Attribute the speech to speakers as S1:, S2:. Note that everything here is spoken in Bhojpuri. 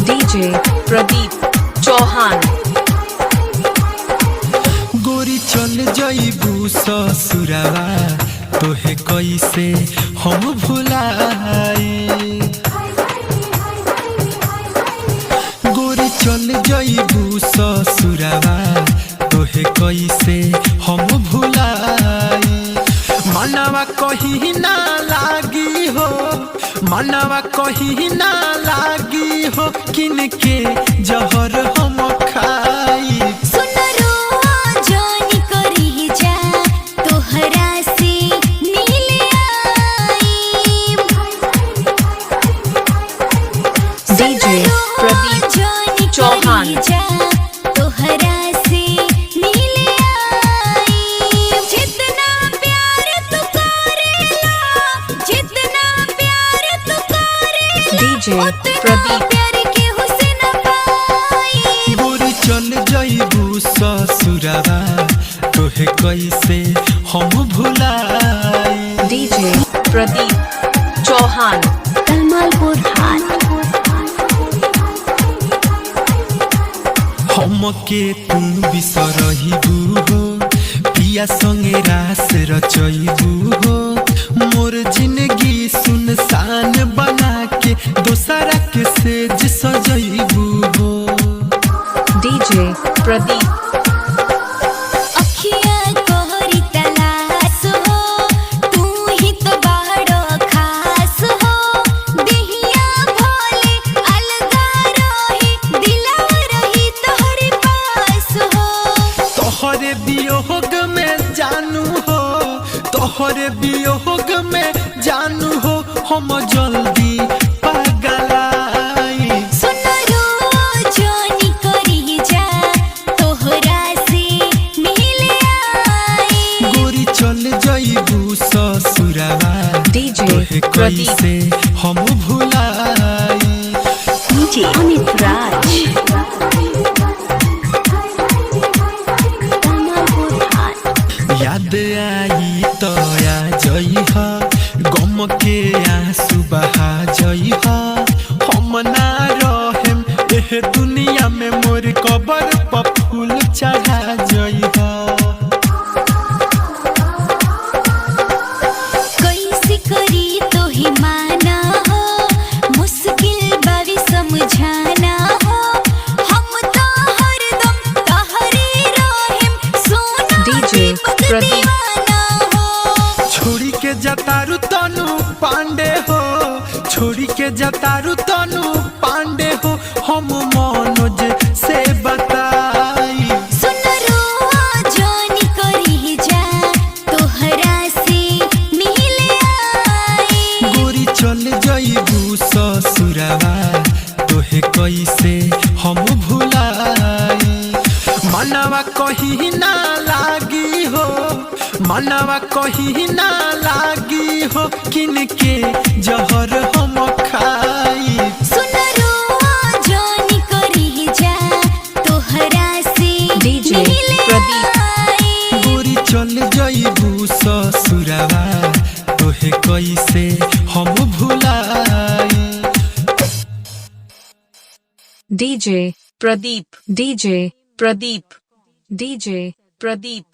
S1: डीजे प्रदीप चौहान।
S2: गोरी चल जइबू ससुरावा तोहे कैसे हम भुलाई। गोरी चल जइबू ससुरावा तोहे कैसे हम भुलाई। मनवा कहीं ना लागी हो, मनवा कहीं ना लागी हो, किनके जहर हम खाई।
S1: डीजे प्रदीप चौहान। डीजे प्रदीप
S2: गोरी चल जइबू ससुरावा तोहे कैसे हम भुलाई।
S1: डीजे प्रदीप चौहान कलमालपुर हाट।
S2: हमके तू बिसरहिबू हो, पिया संगे रास रचइबू हो। मोर जिंदगी सुनसान बना के दोसरा के सेज सजइबू हो।
S1: डीजे प्रदीप
S2: तोहरे वियोग में जानू हो, तोहरे वियोग में जानू हो, हम जल्दी पगलाई। गोरी चल जइबू ससुरावा
S1: डीजे प्रदीप
S2: कैसे हम भुलाई।
S1: डीजे अमित राज
S2: याद आई तो आ जइह, गम के आंसू बहा जइह। हम ना रहेम एह दुनिया में, मोर कबर पर फूल चढ़ा जइह।
S3: कैसे करी तो ही माना हो, मुश्किल बावी समझाना हो। हम तो हरदम तहरे रहेम, सोना
S1: डीजे प्रदीप
S2: छोड़ी के जतारू तनु पांडे हो, छोड़ी के जतारू तनु पांडे हो, हम मनोज से बताई। गोरी चल जइबू ससुरावा तोहे कैसे हम भुलाई। मनवा कहीं ना लागी हो, मनवा कहीं ना लागी हो, किनके जहर हम खाई।
S1: डीजे प्रदीप
S2: गोरी चल जइबू ससुरावा तोहे कैसे हम भुलाई।
S1: DJ Pradeep DJ Pradeep DJ Pradeep